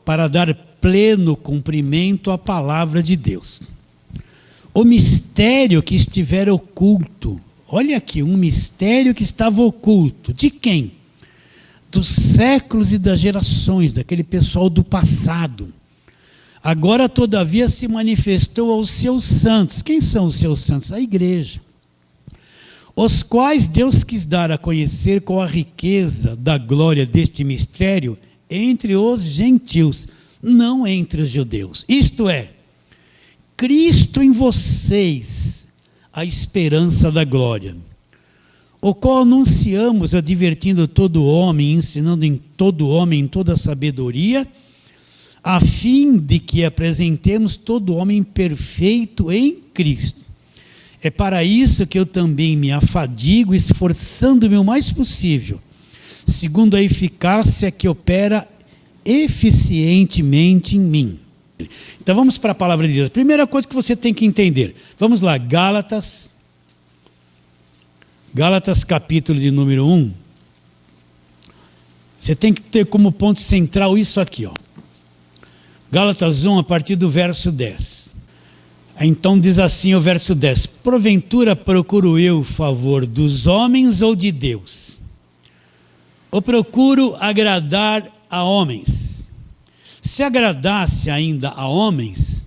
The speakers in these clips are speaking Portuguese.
para dar pleno cumprimento à palavra de Deus. O mistério que estiver oculto, olha aqui, um mistério que estava oculto, de quem? Dos séculos e das gerações, daquele pessoal do passado. Agora, todavia, se manifestou aos seus santos. Quem são os seus santos? A igreja. Os quais Deus quis dar a conhecer com a riqueza da glória deste mistério entre os gentios, não entre os judeus. Isto é, Cristo em vocês, a esperança da glória, o qual anunciamos, advertindo todo homem, ensinando em todo homem, em toda sabedoria, a fim de que apresentemos todo homem perfeito em Cristo. É para isso que eu também me afadigo, esforçando-me o mais possível, segundo a eficácia que opera eficientemente em mim. Então vamos para a palavra de Deus. Primeira coisa que você tem que entender. Vamos lá, Gálatas capítulo de número 1. Você tem que ter como ponto central isso aqui, ó. Gálatas 1, a partir do verso 10. Então diz assim o verso 10: porventura procuro eu o favor dos homens ou de Deus? Ou procuro agradar a homens? Se agradasse ainda a homens,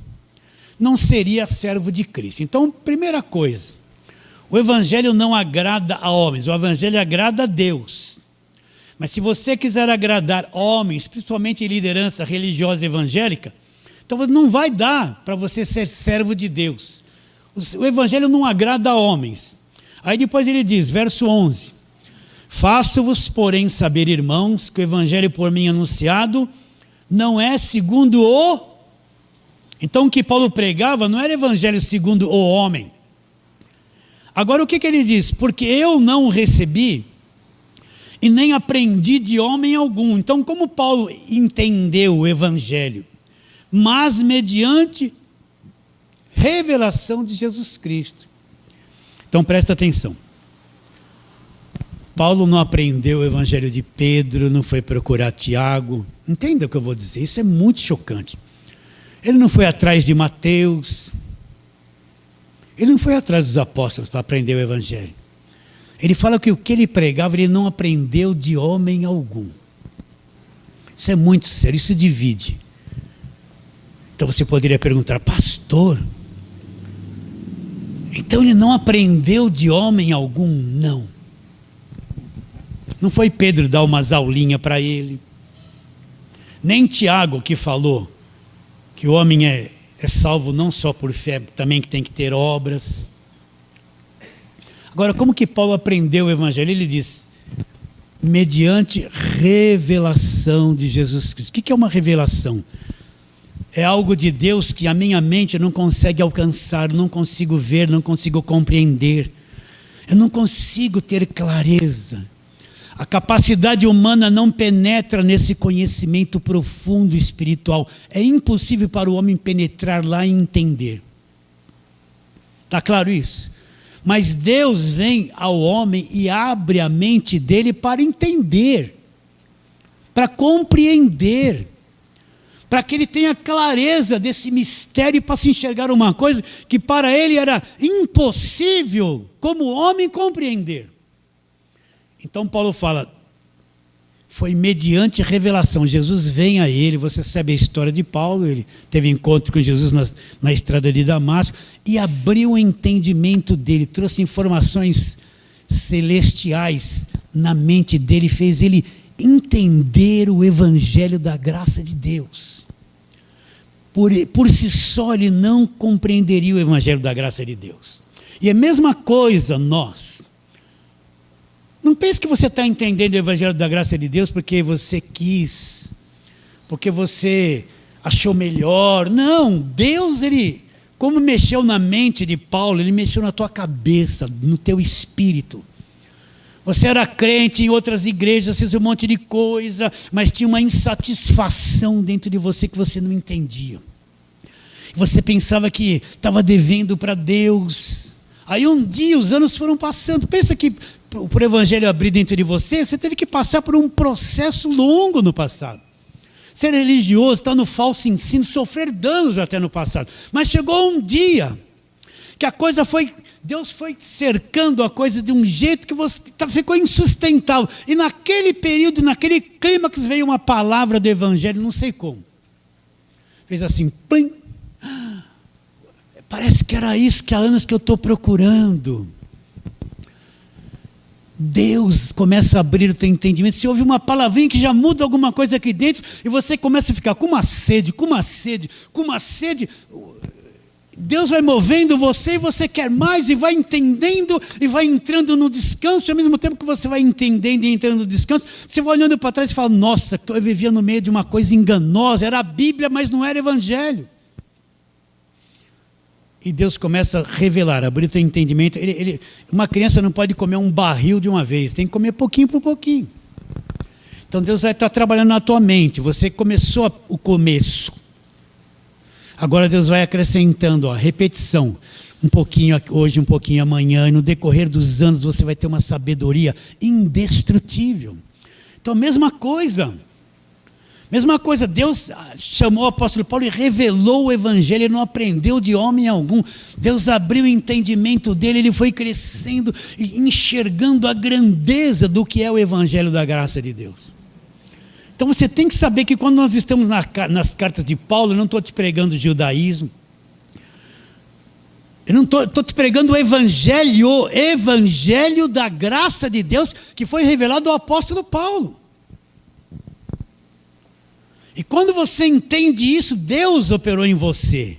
não seria servo de Cristo. Então, primeira coisa, o evangelho não agrada a homens, o evangelho agrada a Deus. Mas se você quiser agradar homens, principalmente em liderança religiosa evangélica, então não vai dar para você ser servo de Deus. O evangelho não agrada a homens. Aí depois ele diz, verso 11: faço-vos, porém, saber, irmãos, que o evangelho por mim anunciado não é segundo o... Então o que Paulo pregava não era evangelho segundo o homem. Agora o que ele diz? Porque eu não recebi e nem aprendi de homem algum. Então como Paulo entendeu o evangelho? Mas mediante revelação de Jesus Cristo. Então presta atenção. Paulo não aprendeu o evangelho de Pedro, não foi procurar Tiago. Entenda o que eu vou dizer, isso é muito chocante. Ele não foi atrás de Mateus. Ele não foi atrás dos apóstolos para aprender o evangelho. Ele fala que o que ele pregava, ele não aprendeu de homem algum. Isso é muito sério, isso divide. Então você poderia perguntar, pastor, então ele não aprendeu de homem algum? Não. Não foi Pedro dar umas aulinhas para ele. Nem Tiago que falou que o homem é salvo não só por fé, também que tem que ter obras. Agora, como que Paulo aprendeu o evangelho? Ele diz, mediante revelação de Jesus Cristo. O que é uma revelação? É algo de Deus que a minha mente não consegue alcançar, não consigo ver, não consigo compreender. Eu não consigo ter clareza. A capacidade humana não penetra nesse conhecimento profundo espiritual. É impossível para o homem penetrar lá e entender. Está claro isso? Mas Deus vem ao homem e abre a mente dele para entender, para compreender, para que ele tenha clareza desse mistério, para se enxergar uma coisa que para ele era impossível, como homem, compreender. Então Paulo fala, foi mediante revelação. Jesus vem a ele, você sabe a história de Paulo, ele teve encontro com Jesus na estrada de Damasco, e abriu o entendimento dele, trouxe informações celestiais na mente dele, fez ele entender o evangelho da graça de Deus. Por si só ele não compreenderia o evangelho da graça de Deus. E a mesma coisa nós. Não pense que você está entendendo o evangelho da graça de Deus porque você quis, porque você achou melhor. Não, Deus, ele, como mexeu na mente de Paulo, ele mexeu na tua cabeça, no teu espírito. Você era crente em outras igrejas, fez um monte de coisa, mas tinha uma insatisfação dentro de você que você não entendia. Você pensava que estava devendo para Deus. Aí um dia os anos foram passando. Pensa que para o evangelho abrir dentro de você, você teve que passar por um processo longo no passado. ser religioso, estar no falso ensino, sofrer danos até no passado. Mas chegou um dia que a coisa foi, Deus foi cercando a coisa de um jeito que ficou insustentável. E naquele período, naquele clímax, veio uma palavra do Evangelho, não sei como. Fez assim, plim. Parece que era isso que há anos que eu estou procurando. Deus começa a abrir o teu entendimento. Se ouve uma palavrinha que já muda alguma coisa aqui dentro, e você começa a ficar com uma sede, com uma sede, com uma sede. Deus vai movendo você e você quer mais, e vai entendendo, e vai entrando no descanso. E ao mesmo tempo que você vai entendendo e entrando no descanso, você vai olhando para trás e fala, nossa, eu vivia no meio de uma coisa enganosa, era a Bíblia, mas não era Evangelho. E Deus começa a revelar, abrir o teu entendimento. Uma criança não pode comer um barril de uma vez, tem que comer pouquinho por pouquinho. Então Deus vai estar trabalhando na tua mente. Você começou o começo. Agora Deus vai acrescentando, repetição. Um pouquinho hoje, um pouquinho amanhã. E no decorrer dos anos você vai ter uma sabedoria indestrutível. Então, mesma coisa, Deus chamou o apóstolo Paulo e revelou o Evangelho, ele não aprendeu de homem algum. Deus abriu o entendimento dele, ele foi crescendo e enxergando a grandeza do que é o Evangelho da graça de Deus. Então você tem que saber que quando nós estamos nas cartas de Paulo, eu não estou te pregando o judaísmo, eu não estou te pregando o Evangelho da graça de Deus que foi revelado ao apóstolo Paulo. E quando você entende isso, Deus operou em você.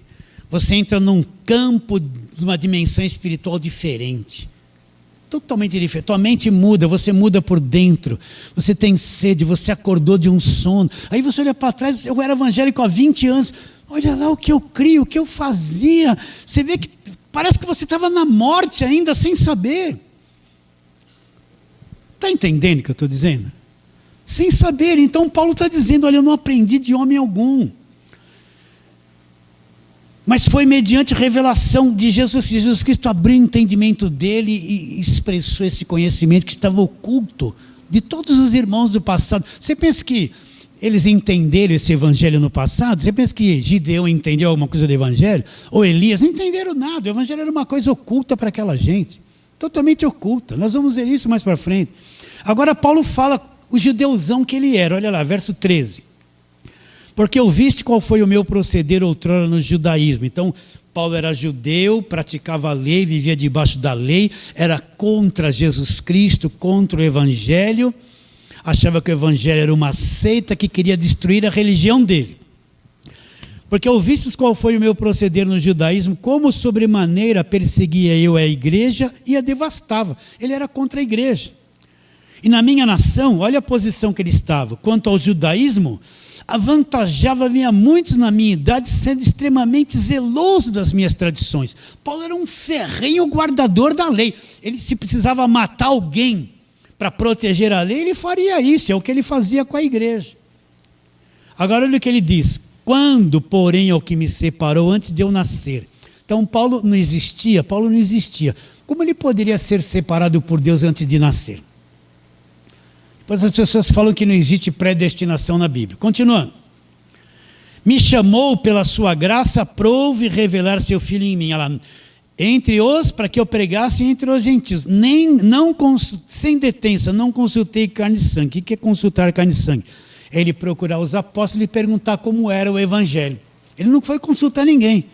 Você entra num campo, numa dimensão espiritual diferente. Totalmente diferente. Tua mente muda, você muda por dentro. Você tem sede, você acordou de um sono. Aí você olha para trás, eu era evangélico há 20 anos. Olha lá o que eu crio, o que eu fazia. Você vê que parece que você estava na morte ainda, sem saber. Está entendendo o que eu estou dizendo? Sem saber. Então Paulo está dizendo, olha, eu não aprendi de homem algum, mas foi mediante revelação de Jesus. Jesus Cristo abriu o entendimento dele e expressou esse conhecimento que estava oculto de todos os irmãos do passado. Você pensa que eles entenderam esse evangelho no passado? Você pensa que Gideão entendeu alguma coisa do evangelho? Ou Elias? Não entenderam nada. O evangelho era uma coisa oculta para aquela gente, totalmente oculta. Nós vamos ver isso mais para frente. Agora Paulo fala o judeuzão que ele era. Olha lá, verso 13. Porque ouviste qual foi o meu proceder outrora no judaísmo. Então, Paulo era judeu, praticava a lei, vivia debaixo da lei, era contra Jesus Cristo, contra o Evangelho, achava que o Evangelho era uma seita que queria destruir a religião dele. Porque ouvistes qual foi o meu proceder no judaísmo, como sobremaneira perseguia eu a igreja e a devastava. Ele era contra a igreja. E na minha nação, olha a posição que ele estava. Quanto ao judaísmo, avantajava-me a muitos na minha idade, sendo extremamente zeloso das minhas tradições. Paulo era um ferrenho guardador da lei. Ele, se precisava matar alguém para proteger a lei, ele faria isso. É o que ele fazia com a igreja. Agora olha o que ele diz. Quando, porém, ao que me separou antes de eu nascer. Então Paulo não existia. Como ele poderia ser separado por Deus antes de nascer? Depois as pessoas falam que não existe predestinação na Bíblia. Continuando. Me chamou pela sua graça, aprove revelar seu Filho em mim. Ela, entre os, para que eu pregasse entre os gentios. Sem detença, não consultei carne e sangue. O que é consultar carne e sangue? É ele procurar os apóstolos e perguntar como era o Evangelho. Ele não foi consultar ninguém.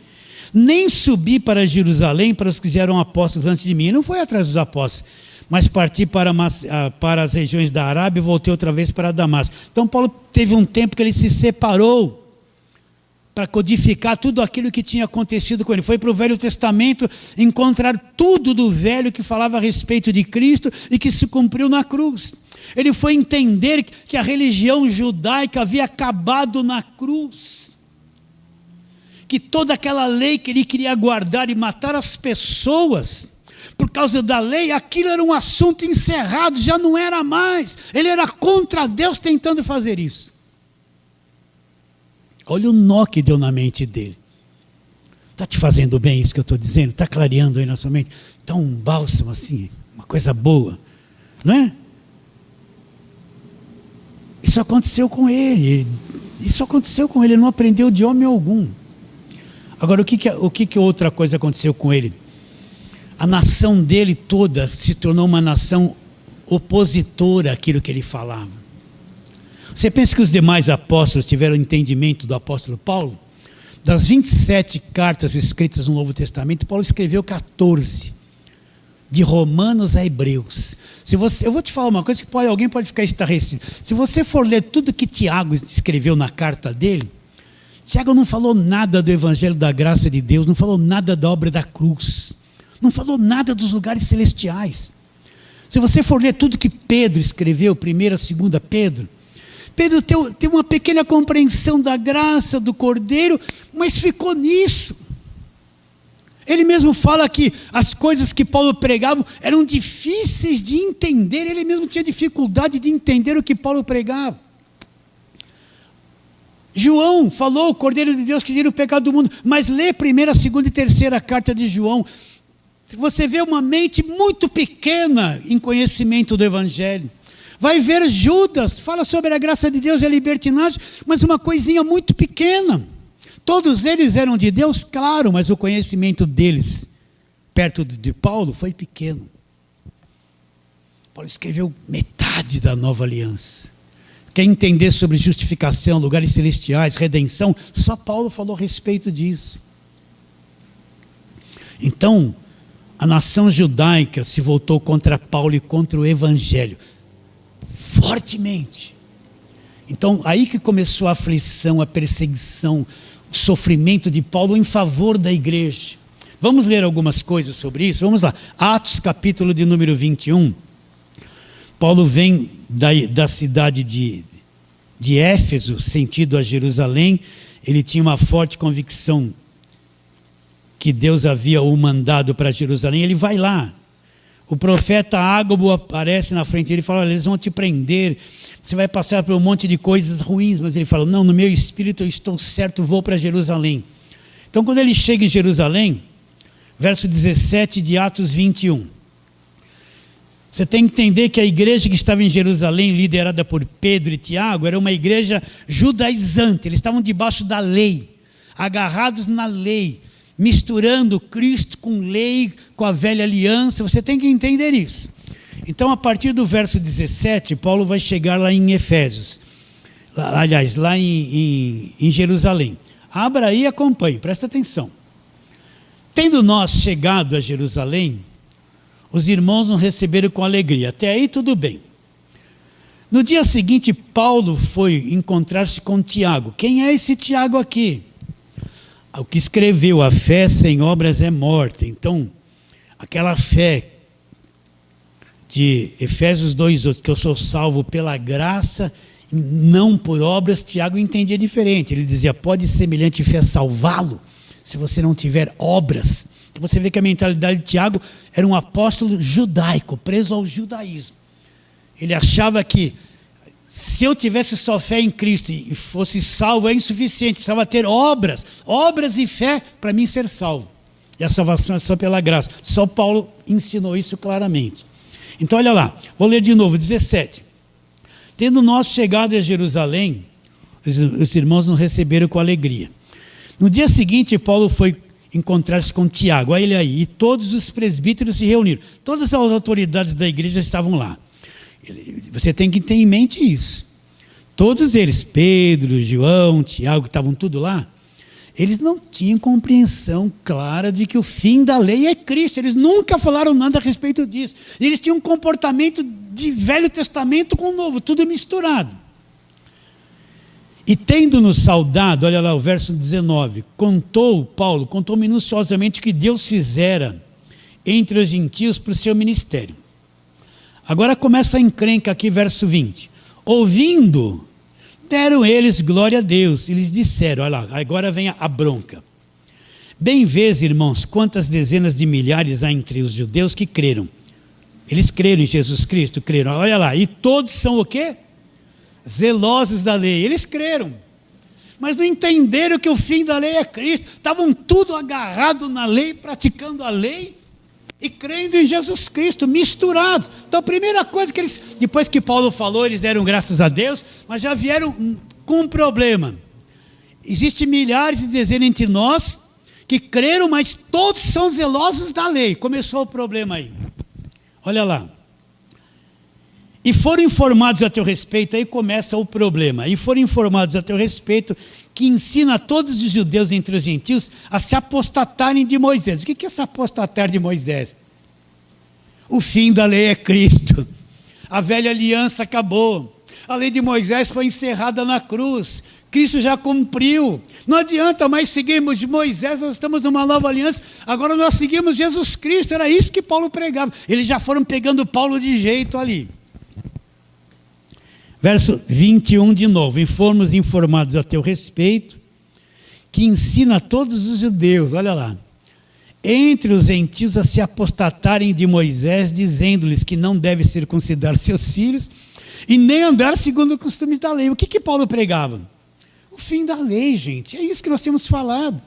Nem subi para Jerusalém para os que eram apóstolos antes de mim. Ele não foi atrás dos apóstolos. Mas parti para as regiões da Arábia e voltei outra vez para Damasco. Então Paulo teve um tempo que ele se separou para codificar tudo aquilo que tinha acontecido com ele. Foi para o Velho Testamento encontrar tudo do Velho que falava a respeito de Cristo e que se cumpriu na cruz. Ele foi entender que a religião judaica havia acabado na cruz. Que toda aquela lei que ele queria guardar e matar as pessoas por causa da lei, aquilo era um assunto encerrado, já não era mais. Ele era contra Deus tentando fazer isso. Olha o nó que deu na mente dele. Está te fazendo bem isso que eu estou dizendo? Está clareando aí na sua mente? Está um bálsamo assim, uma coisa boa, não é? Isso aconteceu com ele. Isso aconteceu com ele, ele não aprendeu de homem algum. Agora, o que outra coisa aconteceu com ele? A nação dele toda se tornou uma nação opositora àquilo que ele falava. Você pensa que os demais apóstolos tiveram entendimento do apóstolo Paulo? Das 27 cartas escritas no Novo Testamento, Paulo escreveu 14. De Romanos a Hebreus. Eu vou te falar uma coisa que alguém pode ficar estarrecido. Se você for ler tudo que Tiago escreveu na carta dele, Tiago não falou nada do Evangelho da graça de Deus, não falou nada da obra da cruz, não falou nada dos lugares celestiais. Se você for ler tudo que Pedro escreveu, 1ª, 2ª Pedro, Pedro tem uma pequena compreensão da graça do Cordeiro, mas ficou nisso. Ele mesmo fala que as coisas que Paulo pregava eram difíceis de entender, ele mesmo tinha dificuldade de entender o que Paulo pregava. João falou, o Cordeiro de Deus que tira o pecado do mundo, mas lê 1ª, 2ª e 3ª carta de João, você vê uma mente muito pequena em conhecimento do Evangelho. Vai ver Judas, fala sobre a graça de Deus e a libertinagem, mas uma coisinha muito pequena. Todos eles eram de Deus, claro, mas o conhecimento deles, perto de Paulo, foi pequeno. Paulo escreveu metade da nova aliança. Quer entender sobre justificação, lugares celestiais, redenção? Só Paulo falou a respeito disso. Então, a nação judaica se voltou contra Paulo e contra o Evangelho, fortemente. Então, aí que começou a aflição, a perseguição, o sofrimento de Paulo em favor da igreja. Vamos ler algumas coisas sobre isso? Vamos lá. Atos, capítulo de número 21. Paulo vem da cidade de Éfeso, sentido a Jerusalém. Ele tinha uma forte convicção que Deus havia o mandado para Jerusalém. Ele vai lá. O profeta Ágabo aparece na frente dele e fala: olha, eles vão te prender, você vai passar por um monte de coisas ruins. Mas ele fala: não, no meu espírito eu estou certo, vou para Jerusalém. Então, quando ele chega em Jerusalém, verso 17 de Atos 21, você tem que entender que a igreja que estava em Jerusalém, liderada por Pedro e Tiago, era uma igreja judaizante. Eles estavam debaixo da lei, agarrados na lei, misturando Cristo com lei, com a velha aliança. Você tem que entender isso. Então, a partir do verso 17, Paulo vai chegar lá em Efésios, lá em Jerusalém. Abra aí e acompanhe, presta atenção. Tendo nós chegado a Jerusalém, os irmãos nos receberam com alegria. Até aí tudo bem. No dia seguinte, Paulo foi encontrar-se com Tiago. Quem é esse Tiago aqui? O que escreveu: a fé sem obras é morta. Então, aquela fé de Efésios 2:8, que eu sou salvo pela graça, não por obras, Tiago entendia diferente. Ele dizia: pode semelhante fé salvá-lo, se você não tiver obras. Então você vê que a mentalidade de Tiago era um apóstolo judaico, preso ao judaísmo. Ele achava que se eu tivesse só fé em Cristo e fosse salvo, é insuficiente, precisava ter obras e fé para mim ser salvo. E a salvação é só pela graça. Só Paulo ensinou isso claramente. Então olha lá, vou ler de novo, 17. Tendo nós chegado a Jerusalém, os irmãos nos receberam com alegria. No dia seguinte, Paulo foi encontrar-se com Tiago, olha ele aí, e todos os presbíteros se reuniram. Todas as autoridades da igreja estavam lá. Você tem que ter em mente isso. Todos eles, Pedro, João, Tiago, que estavam tudo lá, eles não tinham compreensão clara de que o fim da lei é Cristo. Eles nunca falaram nada a respeito disso. Eles tinham um comportamento de Velho Testamento com o Novo, tudo misturado. E tendo-nos saudado, olha lá o verso 19, Paulo contou minuciosamente o que Deus fizera entre os gentios para o seu ministério. Agora começa a encrenca aqui, verso 20. Ouvindo, deram eles glória a Deus. E lhes disseram, olha lá, agora vem a bronca. Bem vês, irmãos, quantas dezenas de milhares há entre os judeus que creram. Eles creram em Jesus Cristo, creram. Olha lá, e todos são o quê? Zelosos da lei. Eles creram, mas não entenderam que o fim da lei é Cristo. Estavam tudo agarrado na lei, praticando a lei e crendo em Jesus Cristo, misturados. Então a primeira coisa que eles, depois que Paulo falou, eles deram graças a Deus, mas já vieram com um problema. Existem milhares de dezenas entre nós que creram, mas todos são zelosos da lei. Começou o problema aí. Olha lá. E foram informados a teu respeito, aí começa o problema. E foram informados a teu respeito que ensina a todos os judeus entre os gentios a se apostatarem de Moisés. O que é se apostatar de Moisés? O fim da lei é Cristo. A velha aliança acabou. A lei de Moisés foi encerrada na cruz. Cristo já cumpriu. Não adianta mais seguirmos Moisés, nós estamos numa nova aliança. Agora nós seguimos Jesus Cristo. Era isso que Paulo pregava. Eles já foram pegando Paulo de jeito ali. Verso 21 de novo. E fomos informados a teu respeito, que ensina a todos os judeus, olha lá, entre os gentios a se apostatarem de Moisés, dizendo-lhes que não deve circuncidar seus filhos e nem andar segundo os costumes da lei. O que Paulo pregava? O fim da lei, gente. É isso que nós temos falado.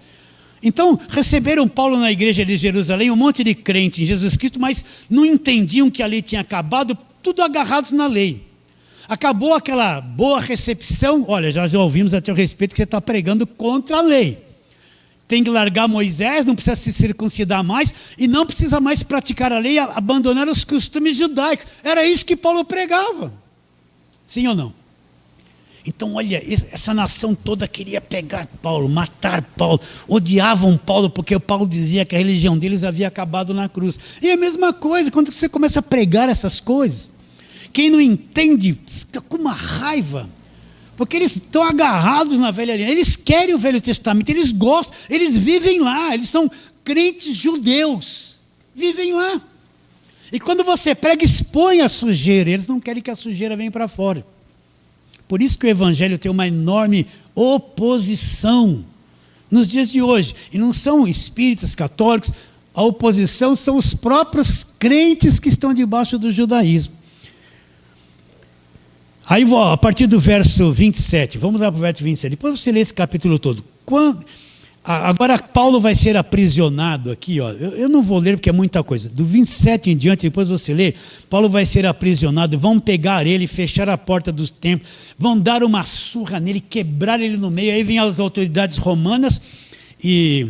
Então, receberam Paulo na igreja de Jerusalém, um monte de crente em Jesus Cristo, mas não entendiam que a lei tinha acabado, tudo agarrados na lei. Acabou aquela boa recepção. Olha, já ouvimos a teu respeito que você está pregando contra a lei. Tem que largar Moisés, não precisa se circuncidar mais, e não precisa mais praticar a lei, abandonar os costumes judaicos. Era isso que Paulo pregava. Sim ou não? Então, olha, essa nação toda queria pegar Paulo, matar Paulo, odiavam Paulo, porque o Paulo dizia que a religião deles havia acabado na cruz. E é a mesma coisa, quando você começa a pregar essas coisas, quem não entende fica com uma raiva, porque eles estão agarrados na velha aliança, eles querem o Velho Testamento, eles gostam, eles vivem lá, eles são crentes judeus, vivem lá. E quando você prega, expõe a sujeira, eles não querem que a sujeira venha para fora. Por isso que o Evangelho tem uma enorme oposição nos dias de hoje. E não são espíritas católicos, a oposição são os próprios crentes que estão debaixo do judaísmo. Aí, a partir do verso 27, vamos lá para o verso 27, depois você lê esse capítulo todo. Agora Paulo vai ser aprisionado aqui, ó. Eu não vou ler porque é muita coisa. Do 27 em diante, depois você lê, Paulo vai ser aprisionado, vão pegar ele, fechar a porta do templo, vão dar uma surra nele, quebrar ele no meio, aí vêm as autoridades romanas e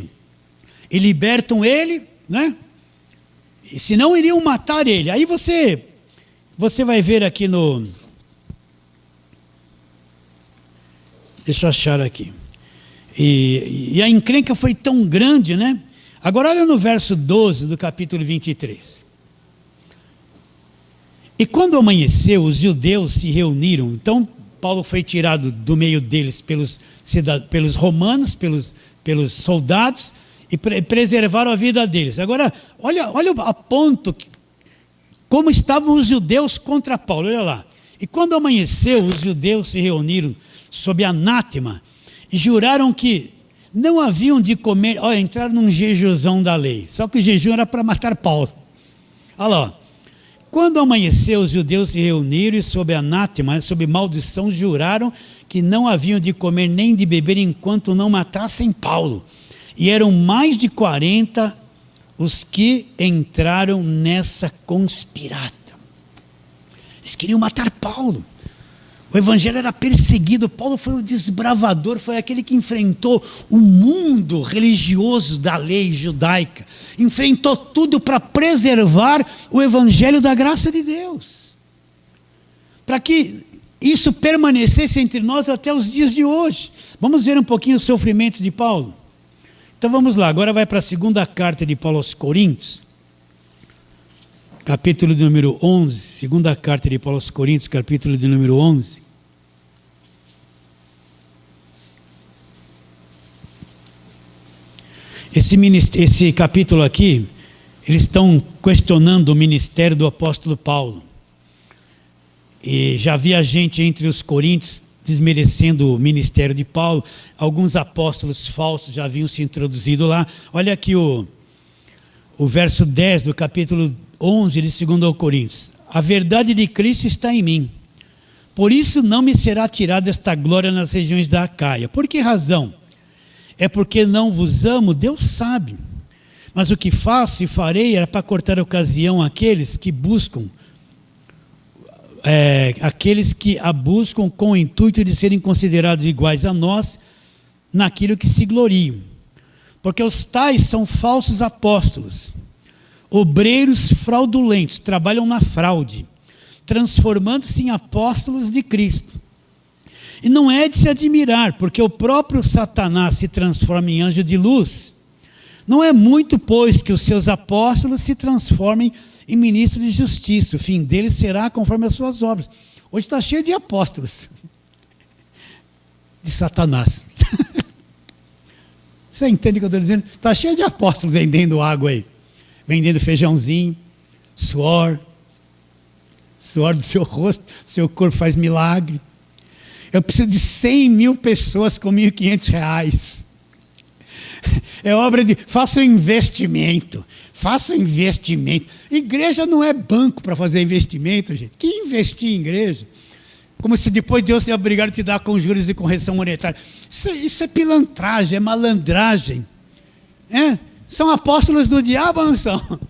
libertam ele, né? E senão iriam matar ele. Aí você vai ver aqui no... Deixa eu achar aqui. E a encrenca foi tão grande, né? Agora olha no verso 12 do capítulo 23. E quando amanheceu, os judeus se reuniram. Então, Paulo foi tirado do meio deles pelos romanos, pelos soldados, e preservaram a vida deles. Agora, olha a ponto, como estavam os judeus contra Paulo. Olha lá. E quando amanheceu, os judeus se reuniram sob anátema, e juraram que não haviam de comer, entraram num jejuzão da lei, só que o jejum era para matar Paulo. Olha lá, quando amanheceu, os judeus se reuniram e sob anátema, sob maldição, juraram que não haviam de comer nem de beber enquanto não matassem Paulo. E eram mais de 40 os que entraram nessa conspirata. Eles queriam matar Paulo. O evangelho era perseguido, Paulo foi o desbravador, foi aquele que enfrentou o mundo religioso da lei judaica, enfrentou tudo para preservar o evangelho da graça de Deus, para que isso permanecesse entre nós até os dias de hoje. Vamos ver um pouquinho os sofrimentos de Paulo? Então vamos lá, agora vai para a segunda carta de Paulo aos Coríntios, capítulo de número 11, segunda carta de Paulo aos Coríntios, capítulo de número 11. Esse capítulo aqui, eles estão questionando o ministério do apóstolo Paulo. E já havia gente entre os coríntios desmerecendo o ministério de Paulo. Alguns apóstolos falsos já haviam se introduzido lá. Olha aqui o verso 10 do capítulo 11 de 2 Coríntios. A verdade de Cristo está em mim. Por isso não me será tirada esta glória nas regiões da Acaia. Por que razão? É porque não vos amo, Deus sabe. Mas o que faço e farei era para cortar a ocasião àqueles que buscam aqueles que a buscam com o intuito de serem considerados iguais a nós naquilo que se gloriam. Porque os tais são falsos apóstolos, obreiros fraudulentos, trabalham na fraude, transformando-se em apóstolos de Cristo. E não é de se admirar, porque o próprio Satanás se transforma em anjo de luz. Não é muito, pois, que os seus apóstolos se transformem em ministros de justiça. O fim deles será conforme as suas obras. Hoje está cheio de apóstolos. De Satanás. Você entende o que eu estou dizendo? Está cheio de apóstolos vendendo água aí. Vendendo feijãozinho, suor do seu rosto, seu corpo faz milagre. Eu preciso de 100 mil pessoas com R$1.500. É obra de, faça um investimento. Igreja não é banco para fazer investimento, gente. Que investir em igreja? Como se depois Deus seja obrigado a te dar com juros e correção monetária. Isso é pilantragem, é malandragem. São apóstolos do diabo ou não são?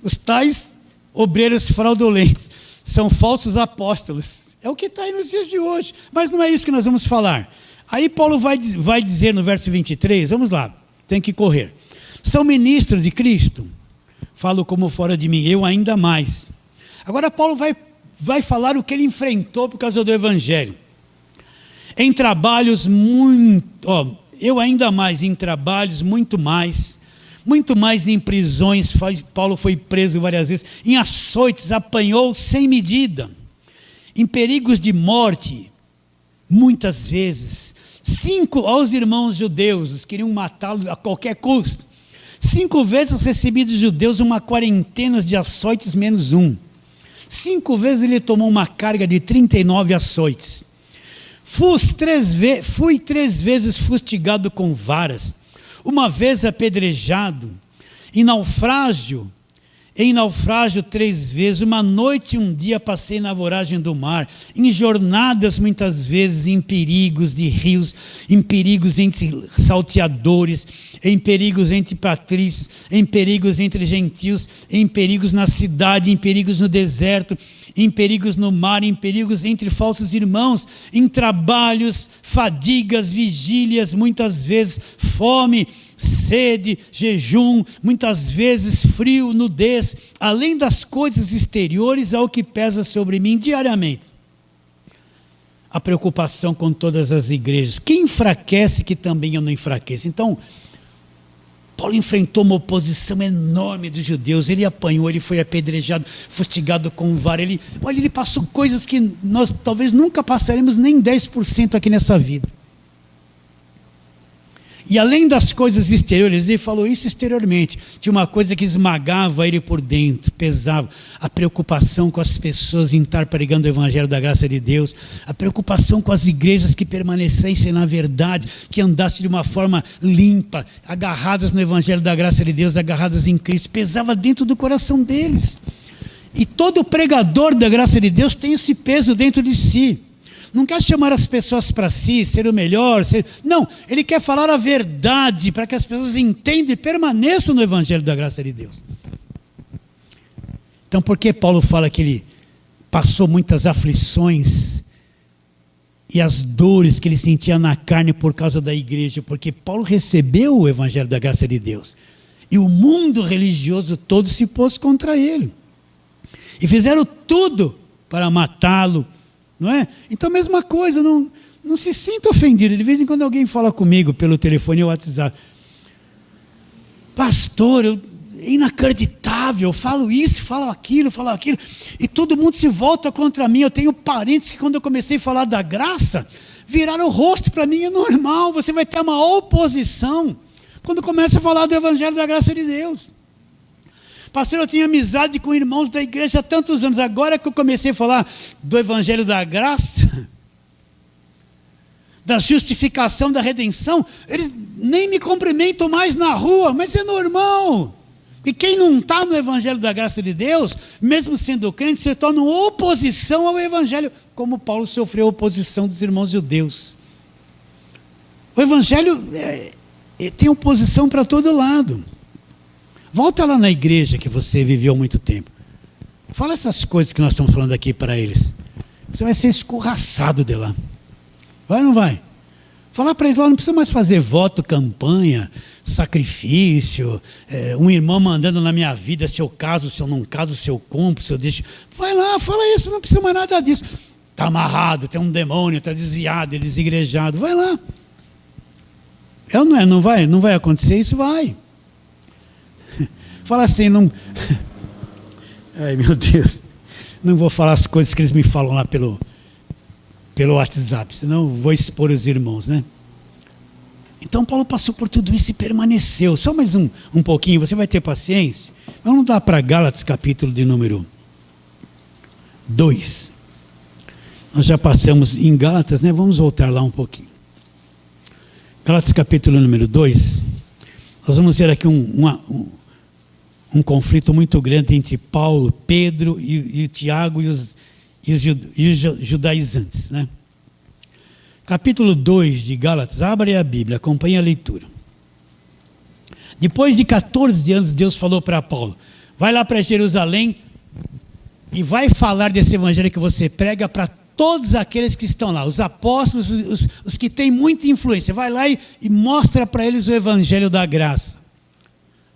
Os tais obreiros fraudulentos são falsos apóstolos. É o que está aí nos dias de hoje. Mas não é isso que nós vamos falar. Aí Paulo vai dizer no verso 23, vamos lá, tem que correr. São ministros de Cristo? Falo como fora de mim, eu ainda mais. Agora Paulo vai falar o que ele enfrentou por causa do Evangelho. Em trabalhos eu ainda mais, em trabalhos muito mais em prisões, Paulo foi preso várias vezes, em açoites, apanhou sem medida, em perigos de morte, muitas vezes. 5 aos irmãos judeus, os queriam matá-lo a qualquer custo. 5 vezes recebi dos judeus uma quarentena de açoites menos 1. 5 vezes ele tomou uma carga de 39 açoites. Fui 3 vezes fustigado com varas, uma vez apedrejado, em naufrágio 3 vezes, uma noite e um dia passei na voragem do mar, em jornadas muitas vezes, em perigos de rios, em perigos entre salteadores, em perigos entre patrícios, em perigos entre gentios, em perigos na cidade, em perigos no deserto, em perigos no mar, em perigos entre falsos irmãos, em trabalhos, fadigas, vigílias, muitas vezes fome, sede, jejum, muitas vezes frio, nudez, além das coisas exteriores, é o que pesa sobre mim diariamente. A preocupação com todas as igrejas. Quem enfraquece, que também eu não enfraqueço. Então, Paulo enfrentou uma oposição enorme dos judeus, ele apanhou, ele foi apedrejado, fustigado com vara, ele passou coisas que nós talvez nunca passaremos nem 10% aqui nessa vida. E além das coisas exteriores, ele falou isso exteriormente, tinha uma coisa que esmagava ele por dentro, pesava, a preocupação com as pessoas em estar pregando o evangelho da graça de Deus, a preocupação com as igrejas que permanecessem na verdade, que andassem de uma forma limpa, agarradas no evangelho da graça de Deus, agarradas em Cristo, pesava dentro do coração deles. E todo pregador da graça de Deus tem esse peso dentro de si. Não quer chamar as pessoas para si, ser o melhor. Não, ele quer falar a verdade para que as pessoas entendam e permaneçam no evangelho da graça de Deus. Então, por que Paulo fala que ele passou muitas aflições e as dores que ele sentia na carne por causa da igreja? Porque Paulo recebeu o evangelho da graça de Deus. E o mundo religioso todo se pôs contra ele. E fizeram tudo para matá-lo. Não é? Então, mesma coisa, não se sinta ofendido. De vez em quando alguém fala comigo pelo telefone ou WhatsApp. Pastor, é inacreditável, eu falo isso, falo aquilo, e todo mundo se volta contra mim. Eu tenho parentes que quando eu comecei a falar da graça, viraram o rosto para mim. É normal, você vai ter uma oposição quando começa a falar do evangelho da graça de Deus. Pastor, eu tinha amizade com irmãos da igreja há tantos anos. Agora que eu comecei a falar do evangelho da graça, da justificação, da redenção, eles nem me cumprimentam mais na rua, mas é normal. E quem não está no evangelho da graça de Deus, mesmo sendo crente, se torna oposição ao evangelho, como Paulo sofreu oposição dos irmãos judeus. O evangelho tem oposição para todo lado. Volta lá na igreja que você viveu muito tempo. Fala essas coisas que nós estamos falando aqui para eles. Você vai ser escorraçado de lá. Vai ou não vai? Falar para eles lá, não precisa mais fazer voto, campanha, sacrifício, um irmão mandando na minha vida se eu caso, se eu não caso, se eu cumpro, se eu deixo. Vai lá, fala isso, não precisa mais nada disso. Está amarrado, tem um demônio, está desviado, desigrejado. Vai lá. Não vai acontecer isso? Vai. Fala assim, não... Ai, meu Deus. Não vou falar as coisas que eles me falam lá pelo WhatsApp, senão vou expor os irmãos, né? Então Paulo passou por tudo isso e permaneceu. Só mais um pouquinho, você vai ter paciência. Vamos lá para Gálatas, capítulo de número 2. Nós já passamos em Gálatas, né? Vamos voltar lá um pouquinho. Gálatas, capítulo número 2. Nós vamos ver aqui um conflito muito grande entre Paulo, Pedro e Tiago e os judaizantes, né? Capítulo 2 de Gálatas, abre a Bíblia, acompanhe a leitura. Depois de 14 anos, Deus falou para Paulo, vai lá para Jerusalém e vai falar desse evangelho que você prega para todos aqueles que estão lá, os apóstolos, os que têm muita influência. Vai lá e mostra para eles o evangelho da graça.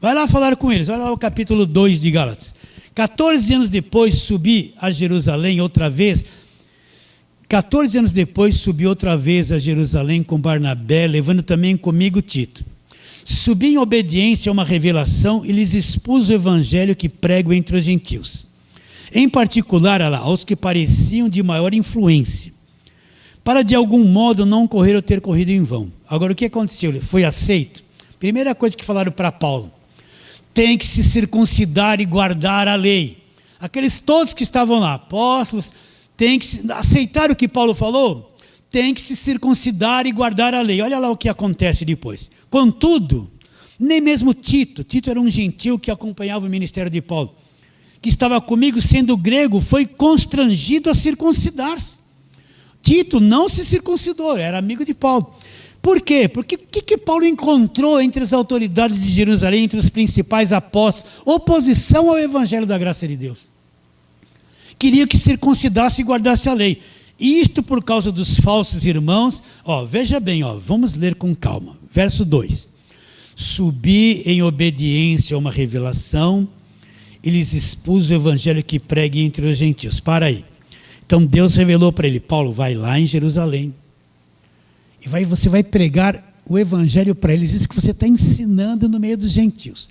Vai lá falar com eles, olha lá o capítulo 2 de Gálatas. 14 anos depois subi a Jerusalém outra vez. 14 anos depois subi outra vez a Jerusalém com Barnabé, levando também comigo Tito. Subi em obediência a uma revelação e lhes expus o evangelho que prego entre os gentios. Em particular aos que pareciam de maior influência, para de algum modo não correr ou ter corrido em vão. Agora o que aconteceu? Ele foi aceito? Primeira coisa que falaram para Paulo, tem que se circuncidar e guardar a lei. Aqueles todos que estavam lá, apóstolos, tem que aceitar o que Paulo falou, tem que se circuncidar e guardar a lei. Olha lá o que acontece depois. Contudo, nem mesmo Tito era um gentil que acompanhava o ministério de Paulo, que estava comigo sendo grego, foi constrangido a circuncidar-se. Tito não se circuncidou, era amigo de Paulo. Por quê? Porque o que Paulo encontrou entre as autoridades de Jerusalém, entre os principais apóstolos? Oposição ao evangelho da graça de Deus. Queria que circuncidasse e guardasse a lei. Isto por causa dos falsos irmãos. Veja bem, vamos ler com calma. Verso 2. Subi em obediência a uma revelação e lhes expus o evangelho que pregue entre os gentios. Para aí. Então Deus revelou para ele, Paulo, vai lá em Jerusalém. E você vai pregar o evangelho para eles, isso que você está ensinando no meio dos gentios.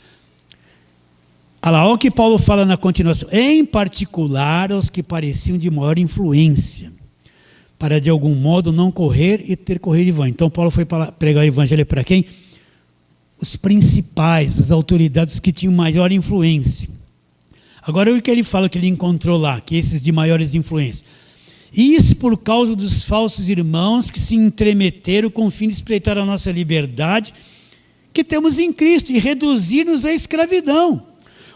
Olha o que Paulo fala na continuação. Em particular aos que pareciam de maior influência, para de algum modo não correr e ter corrido em vão. Então Paulo foi pregar o evangelho para quem? Os principais, as autoridades que tinham maior influência. Agora o que ele fala que ele encontrou lá, que esses de maiores influências. Isso por causa dos falsos irmãos que se entremeteram com o fim de espreitar a nossa liberdade que temos em Cristo e reduzir-nos à escravidão,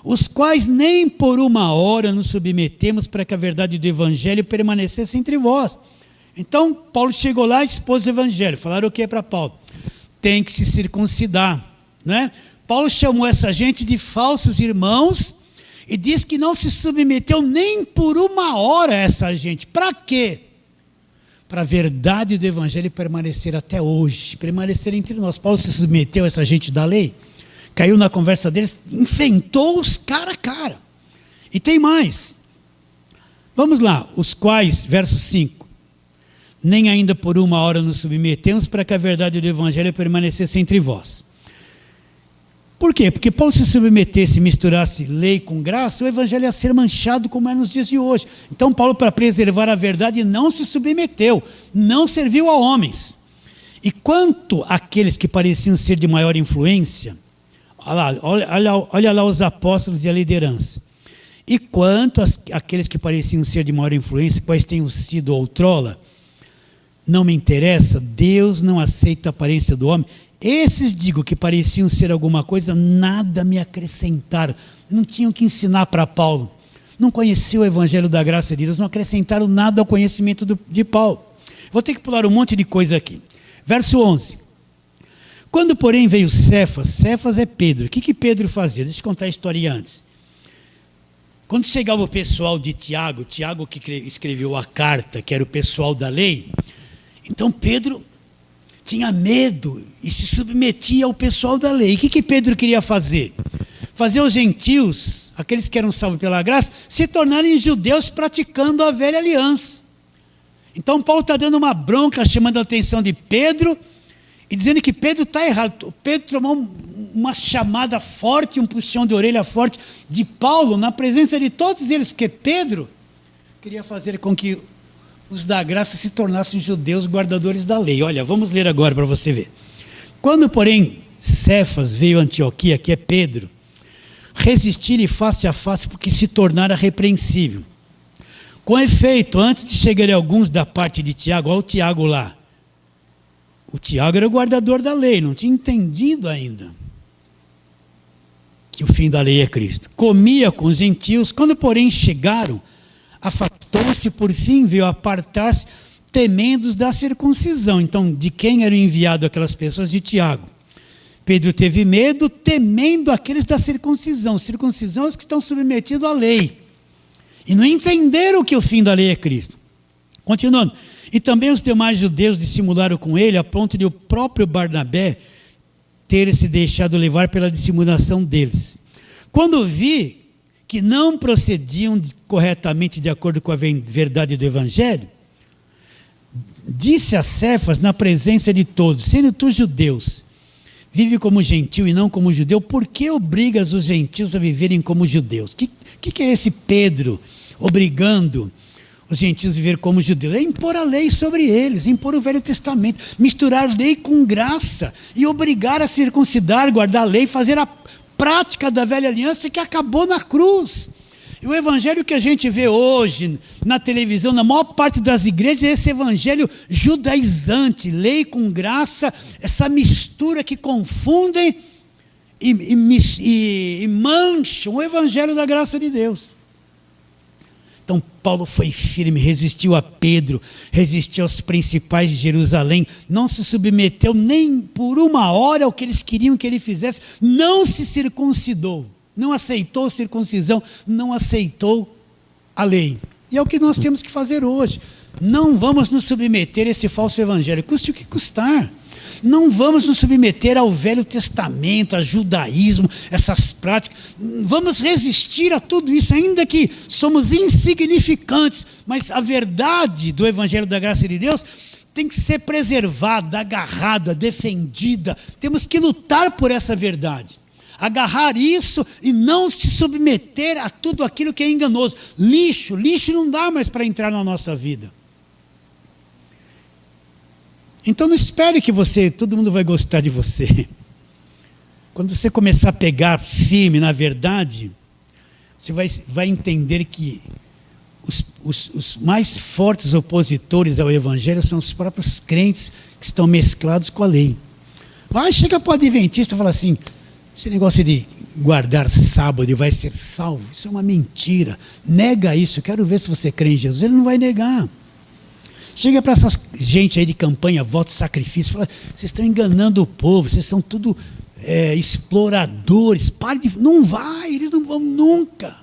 os quais nem por uma hora nos submetemos para que a verdade do evangelho permanecesse entre vós. Então Paulo chegou lá e expôs o evangelho. Falaram o que para Paulo? Tem que se circuncidar, né? Paulo chamou essa gente de falsos irmãos e diz que não se submeteu nem por uma hora a essa gente. Para quê? Para a verdade do evangelho permanecer até hoje, permanecer entre nós. Paulo se submeteu a essa gente da lei, caiu na conversa deles, enfrentou-os cara a cara. E tem mais. Vamos lá, os quais, verso 5, nem ainda por uma hora nos submetemos para que a verdade do evangelho permanecesse entre vós. Por quê? Porque Paulo se submetesse, misturasse lei com graça, o evangelho ia ser manchado como é nos dias de hoje. Então Paulo, para preservar a verdade, não se submeteu, não serviu a homens. E quanto àqueles que pareciam ser de maior influência, olha lá os apóstolos e a liderança. E quanto àqueles que pareciam ser de maior influência, quais tenham sido outrora, não me interessa, Deus não aceita a aparência do homem. Esses, digo, que pareciam ser alguma coisa, nada me acrescentaram. Não tinham que ensinar para Paulo. Não conheciam o evangelho da graça de Deus, não acrescentaram nada ao conhecimento de Paulo. Vou ter que pular um monte de coisa aqui. Verso 11. Quando, porém, veio Cefas é Pedro. O que Pedro fazia? Deixa eu contar a história antes. Quando chegava o pessoal de Tiago que escreveu a carta, que era o pessoal da lei, então Pedro tinha medo e se submetia ao pessoal da lei. E o que Pedro queria fazer? Fazer os gentios, aqueles que eram salvos pela graça, se tornarem judeus praticando a velha aliança. Então Paulo está dando uma bronca, chamando a atenção de Pedro, e dizendo que Pedro está errado. Pedro tomou uma chamada forte, um puxão de orelha forte de Paulo, na presença de todos eles, porque Pedro queria fazer com que os da graça se tornassem judeus guardadores da lei. Olha, vamos ler agora para você ver. Quando, porém, Cefas veio a Antioquia, que é Pedro, resistir-lhe face a face, porque se tornara repreensível. Com efeito, antes de chegarem alguns da parte de Tiago, olha o Tiago lá. O Tiago era o guardador da lei, não tinha entendido ainda que o fim da lei é Cristo. Comia com os gentios, quando porém chegaram, afastou-se, por fim veio apartar-se, temendo da circuncisão. Então, de quem eram enviado aquelas pessoas? De Tiago. Pedro teve medo, temendo aqueles da circuncisão. Circuncisão é os que estão submetidos à lei. E não entenderam que o fim da lei é Cristo. Continuando. E também os demais judeus dissimularam com ele, a ponto de o próprio Barnabé ter se deixado levar pela dissimulação deles. Quando vi que não procediam corretamente de acordo com a verdade do Evangelho, disse a Cefas na presença de todos: sendo tu judeus, vive como gentil e não como judeu, por que obrigas os gentios a viverem como judeus? O que é esse Pedro obrigando os gentios a viver como judeus? É impor a lei sobre eles, impor o Velho Testamento, misturar lei com graça e obrigar a circuncidar, guardar a lei, fazer a prática da velha aliança que acabou na cruz. E o evangelho que a gente vê hoje na televisão, na maior parte das igrejas, é esse evangelho judaizante, lei com graça, essa mistura que confundem e mancham o evangelho da graça de Deus. Então Paulo foi firme, resistiu a Pedro, resistiu aos principais de Jerusalém, não se submeteu nem por uma hora ao que eles queriam que ele fizesse, não se circuncidou, não aceitou circuncisão, não aceitou a lei. E é o que nós temos que fazer hoje. Não vamos nos submeter a esse falso evangelho, custe o que custar. Não vamos nos submeter ao Velho Testamento, a judaísmo, essas práticas. Vamos resistir a tudo isso, ainda que somos insignificantes, mas a verdade do Evangelho da Graça de Deus tem que ser preservada, agarrada, defendida. Temos que lutar por essa verdade. Agarrar isso e não se submeter a tudo aquilo que é enganoso. Lixo não dá mais para entrar na nossa vida. Então não espere que todo mundo vai gostar de você. Quando você começar a pegar firme na verdade, você vai entender que os mais fortes opositores ao evangelho são os próprios crentes que estão mesclados com a lei. Chega para o adventista e fala assim: esse negócio de guardar sábado e vai ser salvo, isso é uma mentira. Nega isso, eu quero ver se você crê em Jesus. Ele não vai negar. Chega para essa gente aí de campanha, voto, sacrifício, fala: vocês estão enganando o povo, vocês são tudo exploradores, não vai, eles não vão nunca.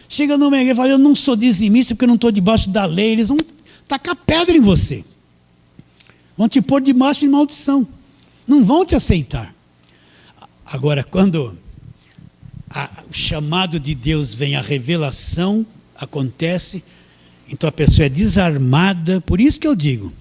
Chega numa igreja e fala: eu não sou dizimista porque eu não estou debaixo da lei. Eles vão tacar pedra em você, vão te pôr debaixo de maldição, não vão te aceitar. Agora, quando o chamado de Deus vem, a revelação acontece, então a pessoa é desarmada. Por isso que eu digo,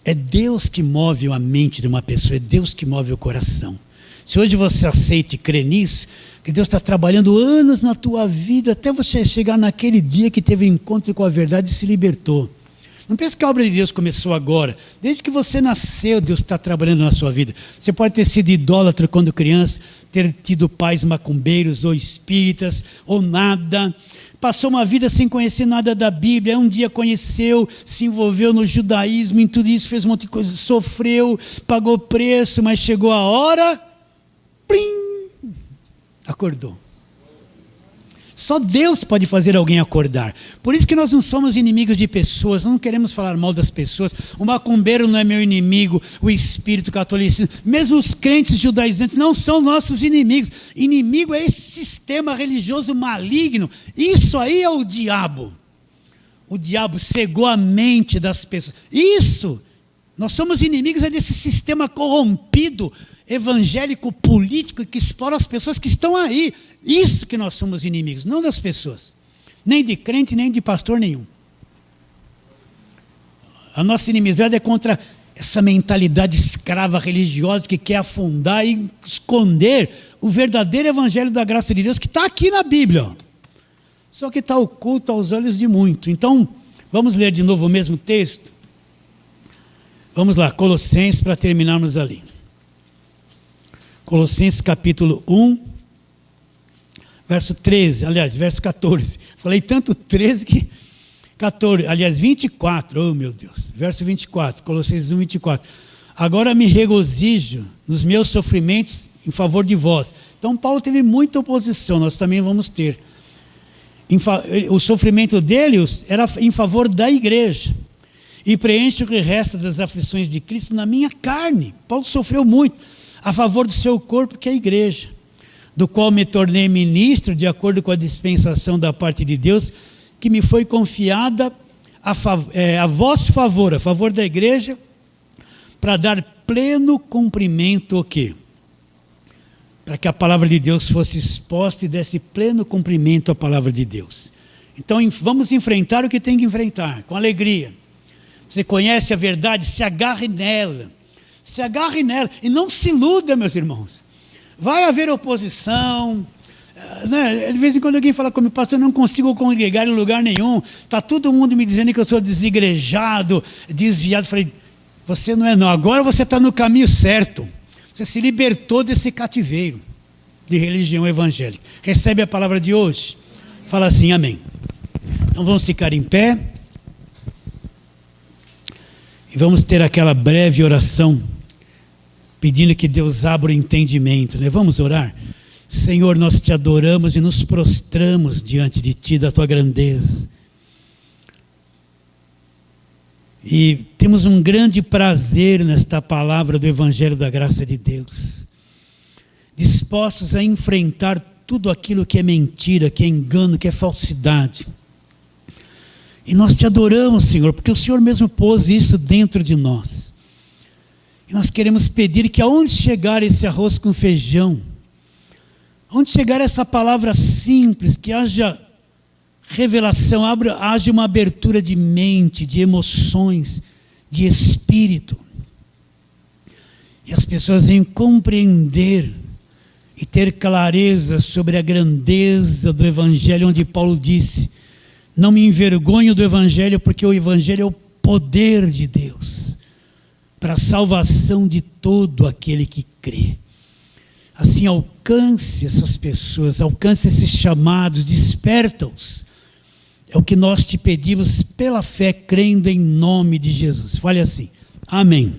é Deus que move a mente de uma pessoa, é Deus que move o coração. Se hoje você aceita e crê nisso, que Deus está trabalhando anos na tua vida, até você chegar naquele dia que teve encontro com a verdade e se libertou. Não pense que a obra de Deus começou agora. Desde que você nasceu, Deus está trabalhando na sua vida. Você pode ter sido idólatra quando criança, ter tido pais macumbeiros ou espíritas, ou nada. Passou uma vida sem conhecer nada da Bíblia. Um dia conheceu, se envolveu no judaísmo, em tudo isso, fez um monte de coisa, sofreu, pagou preço, mas chegou a hora, plim, acordou. Só Deus pode fazer alguém acordar. Por isso que nós não somos inimigos de pessoas, não queremos falar mal das pessoas. O macumbeiro não é meu inimigo, o espírito catolicismo, mesmo os crentes judaizantes não são nossos inimigos. Inimigo é esse sistema religioso maligno. Isso aí é o diabo. O diabo cegou a mente das pessoas. Isso, nós somos inimigos desse sistema corrompido, evangélico, político, que explora as pessoas que estão aí. Isso que nós somos inimigos, não das pessoas. Nem de crente, nem de pastor nenhum. A nossa inimizade é contra essa mentalidade escrava religiosa que quer afundar e esconder o verdadeiro evangelho da graça de Deus que está aqui na Bíblia. Ó. Só que está oculto aos olhos de muito. Então, vamos ler de novo o mesmo texto? Vamos lá, Colossenses, para terminarmos ali. Colossenses capítulo 1, verso 13, aliás, verso 14. Falei tanto 13 que 14, aliás, 24, oh meu Deus. Verso 24, Colossenses 1, 24. Agora me regozijo nos meus sofrimentos em favor de vós. Então Paulo teve muita oposição, nós também vamos ter. O sofrimento dele era em favor da igreja. E preenche o que resta das aflições de Cristo na minha carne. Paulo sofreu muito a favor do seu corpo, que é a igreja, do qual me tornei ministro, de acordo com a dispensação da parte de Deus, que me foi confiada a vosso favor, a favor da igreja, para dar pleno cumprimento o quê? Para que a palavra de Deus fosse exposta e desse pleno cumprimento à palavra de Deus. Então vamos enfrentar o que tem que enfrentar, com alegria. Você conhece a verdade, se agarre nela. Se agarre nela e não se iluda, meus irmãos. Vai haver oposição, né? De vez em quando alguém fala comigo, pastor, eu não consigo congregar em lugar nenhum, está todo mundo me dizendo que eu sou desigrejado, desviado. Falei, você não é não, agora você está no caminho certo, você se libertou desse cativeiro de religião evangélica. Recebe a palavra de hoje? Fala assim, amém. Então vamos ficar em pé e vamos ter aquela breve oração, pedindo que Deus abra o entendimento, né? Vamos orar? Senhor, nós te adoramos e nos prostramos diante de ti, da tua grandeza. E temos um grande prazer nesta palavra do Evangelho da Graça de Deus. Dispostos a enfrentar tudo aquilo que é mentira, que é engano, que é falsidade. E nós te adoramos, Senhor, porque o Senhor mesmo pôs isso dentro de nós. E nós queremos pedir que aonde chegar esse arroz com feijão, onde chegar essa palavra simples, que haja revelação, haja uma abertura de mente, de emoções, de espírito. E as pessoas venham compreender e ter clareza sobre a grandeza do Evangelho, onde Paulo disse, não me envergonho do Evangelho, porque o Evangelho é o poder de Deus, para a salvação de todo aquele que crê. Assim, alcance essas pessoas, alcance esses chamados, desperta-os. É o que nós te pedimos pela fé, crendo em nome de Jesus. Fale assim, amém.